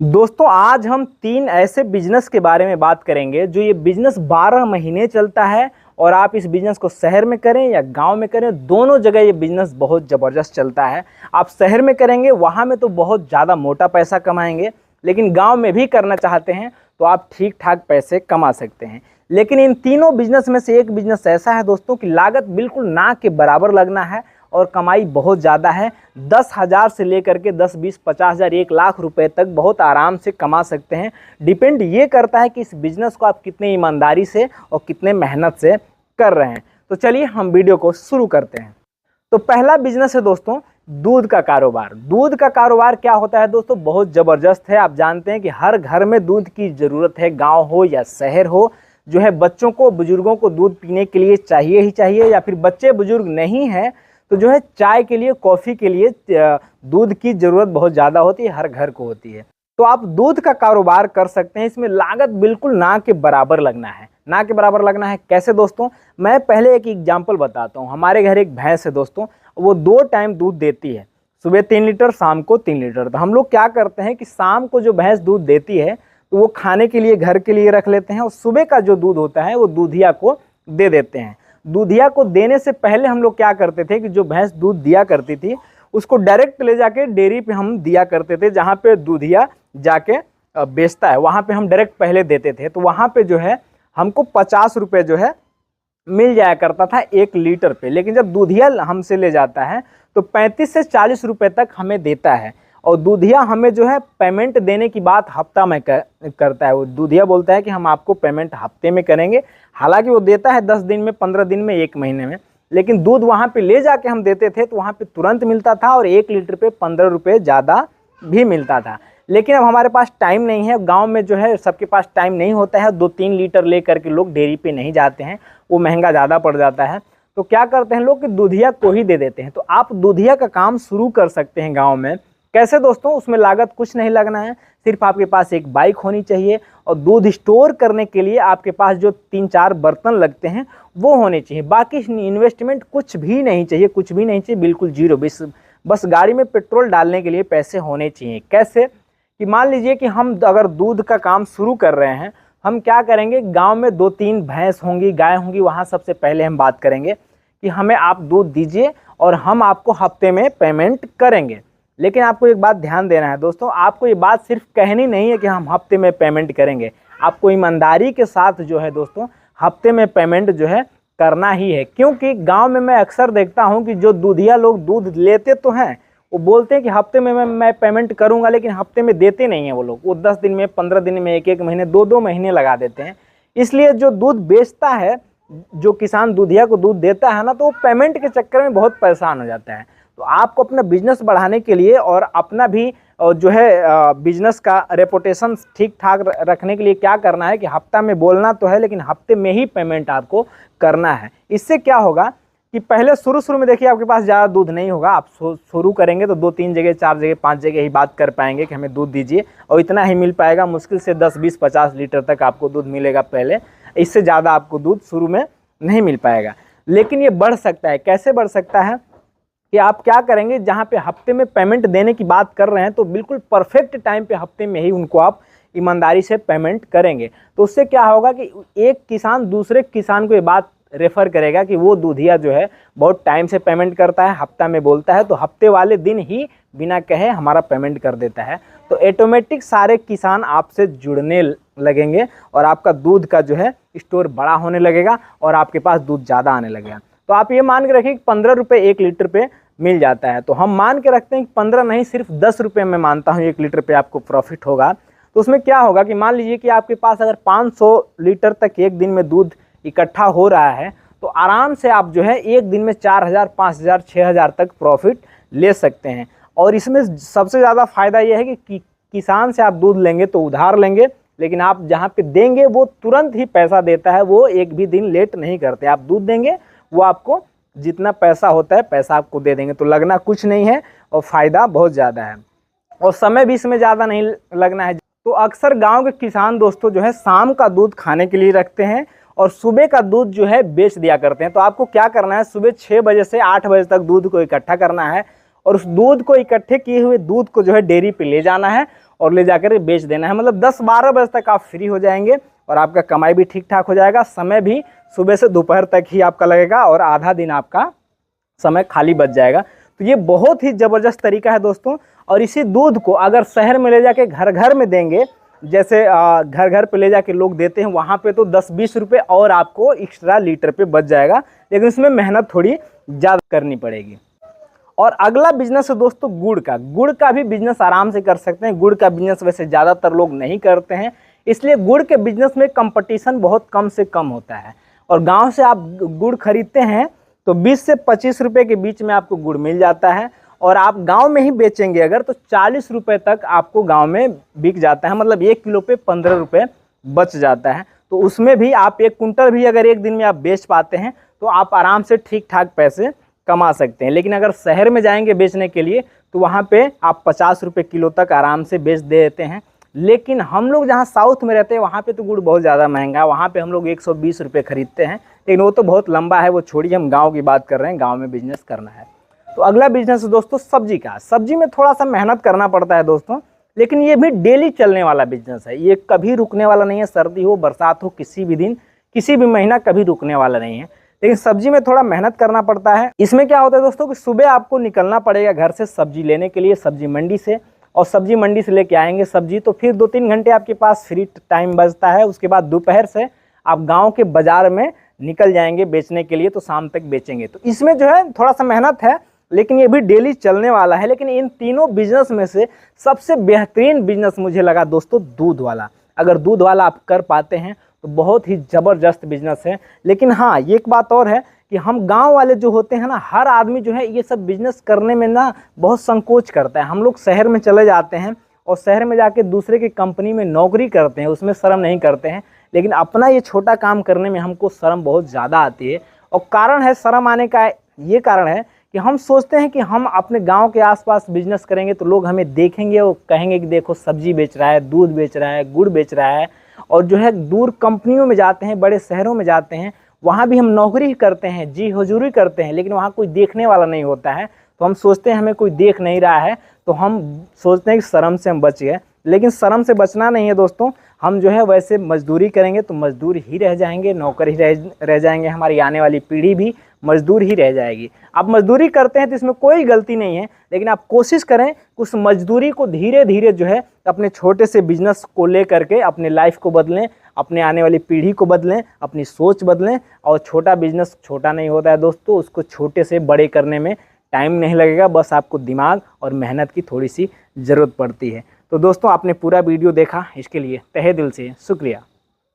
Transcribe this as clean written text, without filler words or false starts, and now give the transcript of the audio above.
दोस्तों आज हम तीन ऐसे बिजनेस के बारे में बात करेंगे जो ये बिजनेस 12 महीने चलता है। और आप इस बिजनेस को शहर में करें या गांव में करें, दोनों जगह ये बिजनेस बहुत ज़बरदस्त चलता है। आप शहर में करेंगे वहाँ में तो बहुत ज़्यादा मोटा पैसा कमाएंगे, लेकिन गांव में भी करना चाहते हैं तो आप ठीक ठाक पैसे कमा सकते हैं। लेकिन इन तीनों बिजनेस में से एक बिजनेस ऐसा है दोस्तों कि लागत बिल्कुल ना के बराबर लगना है और कमाई बहुत ज़्यादा है। 10,000 से लेकर के 10, 20, 50,000, 1,00,000 रुपए तक बहुत आराम से कमा सकते हैं। डिपेंड ये करता है कि इस बिज़नेस को आप कितने ईमानदारी से और कितने मेहनत से कर रहे हैं। तो चलिए हम वीडियो को शुरू करते हैं। तो पहला बिजनेस है दोस्तों दूध का कारोबार। दूध का कारोबार क्या होता है दोस्तों, बहुत ज़बरदस्त है। आप जानते हैं कि हर घर में दूध की ज़रूरत है, गाँव हो या शहर हो। जो है बच्चों को, बुजुर्गों को दूध पीने के लिए चाहिए ही चाहिए, या फिर बच्चे बुजुर्ग नहीं हैं तो जो है चाय के लिए, कॉफ़ी के लिए दूध की ज़रूरत बहुत ज़्यादा होती है, हर घर को होती है। तो आप दूध का कारोबार कर सकते हैं। इसमें लागत बिल्कुल ना के बराबर लगना है। ना के बराबर लगना है कैसे दोस्तों, मैं पहले एक एग्जांपल बताता हूँ। हमारे घर एक भैंस है दोस्तों, वो 2 टाइम दूध देती है, सुबह 3 लीटर, शाम को 3 लीटर। तो हम लोग क्या करते हैं कि शाम को जो भैंस दूध देती है तो वो खाने के लिए, घर के लिए रख लेते हैं, और सुबह का जो दूध होता है वो दूधिया को दे देते हैं। दूधिया को देने से पहले हम लोग क्या करते थे कि जो भैंस दूध दिया करती थी उसको डायरेक्ट ले जाके डेयरी पे हम दिया करते थे, जहाँ पे दूधिया जाके बेचता है वहाँ पे हम डायरेक्ट पहले देते थे। तो वहाँ पे जो है हमको 50 रुपये जो है मिल जाया करता था 1 लीटर पे। लेकिन जब दूधिया हमसे ले जाता है तो 35 से 40 रुपये तक हमें देता है। और दूधिया हमें जो है पेमेंट देने की बात हफ्ता में करता है। वो दूधिया बोलता है कि हम आपको पेमेंट हफ्ते में करेंगे। हालांकि वो देता है 10 दिन में, 15 दिन में, 1 महीने में। लेकिन दूध वहाँ पे ले जाके हम देते थे तो वहाँ पे तुरंत मिलता था, और 1 लीटर पे 15 रुपये ज़्यादा भी मिलता था। लेकिन अब हमारे पास टाइम नहीं है, गांव में जो है सबके पास टाइम नहीं होता है, 2-3 लीटर ले करके लोग डेयरी पे नहीं जाते हैं, वो महंगा ज़्यादा पड़ जाता है। तो क्या करते हैं लोग कि दूधिया को ही दे देते हैं। तो आप दूधिया का काम शुरू कर सकते हैं गाँव में। कैसे दोस्तों, उसमें लागत कुछ नहीं लगना है, सिर्फ आपके पास एक बाइक होनी चाहिए, और दूध स्टोर करने के लिए आपके पास जो 3-4 बर्तन लगते हैं वो होने चाहिए। बाकी इन्वेस्टमेंट कुछ भी नहीं चाहिए, कुछ भी नहीं चाहिए, बिल्कुल जीरो। बस गाड़ी में पेट्रोल डालने के लिए पैसे होने चाहिए। कैसे कि मान लीजिए कि हम अगर दूध का काम शुरू कर रहे हैं, हम क्या करेंगे, गांव में 2-3 भैंस होंगी, गाय होंगी, वहाँ सबसे पहले हम बात करेंगे कि हमें आप दूध दीजिए और हम आपको हफ्ते में पेमेंट करेंगे। लेकिन आपको एक बात ध्यान देना है दोस्तों, आपको ये बात सिर्फ कहनी नहीं है कि हम हफ्ते में पेमेंट करेंगे। आपको ईमानदारी के साथ जो है दोस्तों हफ्ते में पेमेंट जो है करना ही है। क्योंकि गांव में मैं अक्सर देखता हूं कि जो दूधिया लोग दूध लेते तो हैं, वो बोलते हैं कि हफ्ते में मैं पेमेंट करूंगा, लेकिन हफ्ते में देते नहीं हैं वो लोग। वो 10 दिन में, 15 दिन में, 1-1 महीने, 2-2 महीने लगा देते हैं। इसलिए जो दूध बेचता है, जो किसान दूधिया को दूध देता है ना, तो वो पेमेंट के चक्कर में बहुत परेशान हो जाता है। तो आपको अपना बिजनेस बढ़ाने के लिए और अपना भी जो है बिजनेस का रेपुटेशन ठीक ठाक रखने के लिए क्या करना है कि हफ्ता में बोलना तो है, लेकिन हफ्ते में ही पेमेंट आपको करना है। इससे क्या होगा कि पहले शुरू में देखिए आपके पास ज़्यादा दूध नहीं होगा। आप शुरू करेंगे तो 2-3 जगह, 4 जगह, 5 जगह ही बात कर पाएंगे कि हमें दूध दीजिए, और इतना ही मिल पाएगा। मुश्किल से 10, 20, 50 लीटर तक आपको दूध मिलेगा पहले। इससे ज़्यादा आपको दूध शुरू में नहीं मिल पाएगा। लेकिन ये बढ़ सकता है। कैसे बढ़ सकता है कि आप क्या करेंगे, जहाँ पे हफ्ते में पेमेंट देने की बात कर रहे हैं तो बिल्कुल परफेक्ट टाइम पे हफ्ते में ही उनको आप ईमानदारी से पेमेंट करेंगे। तो उससे क्या होगा कि एक किसान दूसरे किसान को ये बात रेफ़र करेगा कि वो दूधिया जो है बहुत टाइम से पेमेंट करता है, हफ्ता में बोलता है, तो हफ्ते वाले दिन ही बिना कहे हमारा पेमेंट कर देता है। तो ऑटोमेटिक सारे किसान आपसे जुड़ने लगेंगे और आपका दूध का जो है स्टोर बड़ा होने लगेगा और आपके पास दूध ज़्यादा आने लगेगा। तो आप ये मान के रखिए कि 15 रुपये 1 लीटर पे मिल जाता है। तो हम मान के रखते हैं कि 15 नहीं, सिर्फ 10 रुपये मैं मानता हूँ 1 लीटर पे आपको प्रॉफिट होगा। तो उसमें क्या होगा कि मान लीजिए कि आपके पास अगर 500 लीटर तक एक दिन में दूध इकट्ठा हो रहा है, तो आराम से आप जो है एक दिन में 4,000, 5,000, 6,000 तक प्रॉफिट ले सकते हैं। और इसमें सबसे ज़्यादा फ़ायदा यह है कि किसान से आप दूध लेंगे तो उधार लेंगे, लेकिन आप जहाँ पे देंगे वो तुरंत ही पैसा देता है, वो एक भी दिन लेट नहीं करते। आप दूध देंगे, वो आपको जितना पैसा होता है पैसा आपको दे देंगे। तो लगना कुछ नहीं है और फ़ायदा बहुत ज़्यादा है, और समय भी इसमें ज़्यादा नहीं लगना है। तो अक्सर गांव के किसान दोस्तों जो है शाम का दूध खाने के लिए रखते हैं और सुबह का दूध जो है बेच दिया करते हैं। तो आपको क्या करना है, सुबह 6 बजे से 8 बजे तक दूध को इकट्ठा करना है, और उस दूध को, इकट्ठे किए हुए दूध को जो है डेयरी पे ले जाना है, और ले जाकर बेच देना है। मतलब 10-12 बजे तक आप फ्री हो जाएंगे और आपका कमाई भी ठीक ठाक हो जाएगा। समय भी सुबह से दोपहर तक ही आपका लगेगा और आधा दिन आपका समय खाली बच जाएगा। तो ये बहुत ही ज़बरदस्त तरीका है दोस्तों। और इसी दूध को अगर शहर में ले जाके घर घर में देंगे, जैसे घर घर पे ले जाके लोग देते हैं, वहाँ पे तो 10-20 रुपये और आपको एक्स्ट्रा लीटर पे बच जाएगा, लेकिन इसमें मेहनत थोड़ी ज़्यादा करनी पड़ेगी। और अगला बिजनेस है दोस्तों गुड़ का। गुड़ का भी बिजनेस आराम से कर सकते हैं। गुड़ का बिजनेस वैसे ज़्यादातर लोग नहीं करते हैं, इसलिए गुड़ के बिजनेस में कंपटीशन बहुत कम से कम होता है। और गांव से आप गुड़ खरीदते हैं तो 20 से 25 रुपये के बीच में आपको गुड़ मिल जाता है। और आप गांव में ही बेचेंगे अगर, तो 40 रुपये तक आपको गांव में बिक जाता है। मतलब 1 किलो पे 15 रुपये बच जाता है। तो उसमें भी आप 1 कुंटल भी अगर एक दिन में आप बेच पाते हैं तो आप आराम से ठीक ठाक पैसे कमा सकते हैं। लेकिन अगर शहर में जाएंगे बेचने के लिए तो वहाँ पे आप 50 रुपये किलो तक आराम से बेच देते हैं। लेकिन हम लोग जहाँ साउथ में रहते हैं वहाँ पे तो गुड़ बहुत ज़्यादा महंगा है, वहाँ पे हम लोग 120 रुपये खरीदते हैं। लेकिन वो तो बहुत लंबा है, वो छोड़िए, हम गाँव की बात कर रहे हैं, गाँव में बिजनेस करना है। तो अगला बिजनेस है दोस्तों सब्जी का। सब्जी में थोड़ा सा मेहनत करना पड़ता है दोस्तों, लेकिन ये भी डेली चलने वाला बिजनेस है। ये कभी रुकने वाला नहीं है, सर्दी हो बरसात हो, किसी भी दिन किसी भी महीना कभी रुकने वाला नहीं है। लेकिन सब्जी में थोड़ा मेहनत करना पड़ता है। इसमें क्या होता है दोस्तों कि सुबह आपको निकलना पड़ेगा घर से सब्जी लेने के लिए, सब्जी मंडी से। और सब्जी मंडी से लेके आएंगे सब्जी, तो फिर 2-3 घंटे आपके पास फ्री टाइम बचता है। उसके बाद दोपहर से आप गांव के बाजार में निकल जाएंगे बेचने के लिए, तो शाम तक बेचेंगे। तो इसमें जो है थोड़ा सा मेहनत है, लेकिन ये भी डेली चलने वाला है। लेकिन इन तीनों बिजनेस में से सबसे बेहतरीन बिजनेस मुझे लगा दोस्तों दूध वाला। अगर दूध वाला आप कर पाते हैं तो बहुत ही ज़बरदस्त बिजनेस है। लेकिन हाँ, ये एक बात और है कि हम गांव वाले जो होते हैं ना, हर आदमी जो है ये सब बिजनेस करने में ना बहुत संकोच करता है। हम लोग शहर में चले जाते हैं और शहर में जाके दूसरे की कंपनी में नौकरी करते हैं, उसमें शर्म नहीं करते हैं। लेकिन अपना ये छोटा काम करने में हमको शर्म बहुत ज़्यादा आती है। और कारण है शर्म आने का, ये कारण है कि हम सोचते हैं कि हम अपने गांव के आसपास बिजनेस करेंगे तो लोग हमें देखेंगे और कहेंगे कि देखो सब्जी बेच रहा है, दूध बेच रहा है, गुड़ बेच रहा है। और जो है दूर कंपनियों में जाते हैं, बड़े शहरों में जाते हैं, वहाँ भी हम नौकरी करते हैं, जी हुजूरी करते हैं, लेकिन वहाँ कोई देखने वाला नहीं होता है। तो हम सोचते हैं हमें कोई देख नहीं रहा है, तो हम सोचते हैं कि शर्म से हम बच गए। लेकिन शर्म से बचना नहीं है दोस्तों। हम जो है वैसे मजदूरी करेंगे तो मजदूर ही रह जाएंगे, नौकर ही रह जाएंगे, हमारी आने वाली पीढ़ी भी मजदूर ही रह जाएगी। आप मजदूरी करते हैं तो इसमें कोई गलती नहीं है, लेकिन आप कोशिश करें उस मजदूरी को धीरे धीरे जो है अपने छोटे से बिजनेस को ले करके अपने लाइफ को बदलें, अपने आने वाली पीढ़ी को बदलें, अपनी सोच बदलें। और छोटा बिजनेस छोटा नहीं होता है दोस्तों, उसको छोटे से बड़े करने में टाइम नहीं लगेगा, बस आपको दिमाग और मेहनत की थोड़ी सी ज़रूरत पड़ती है। तो दोस्तों आपने पूरा वीडियो देखा, इसके लिए तहे दिल से शुक्रिया।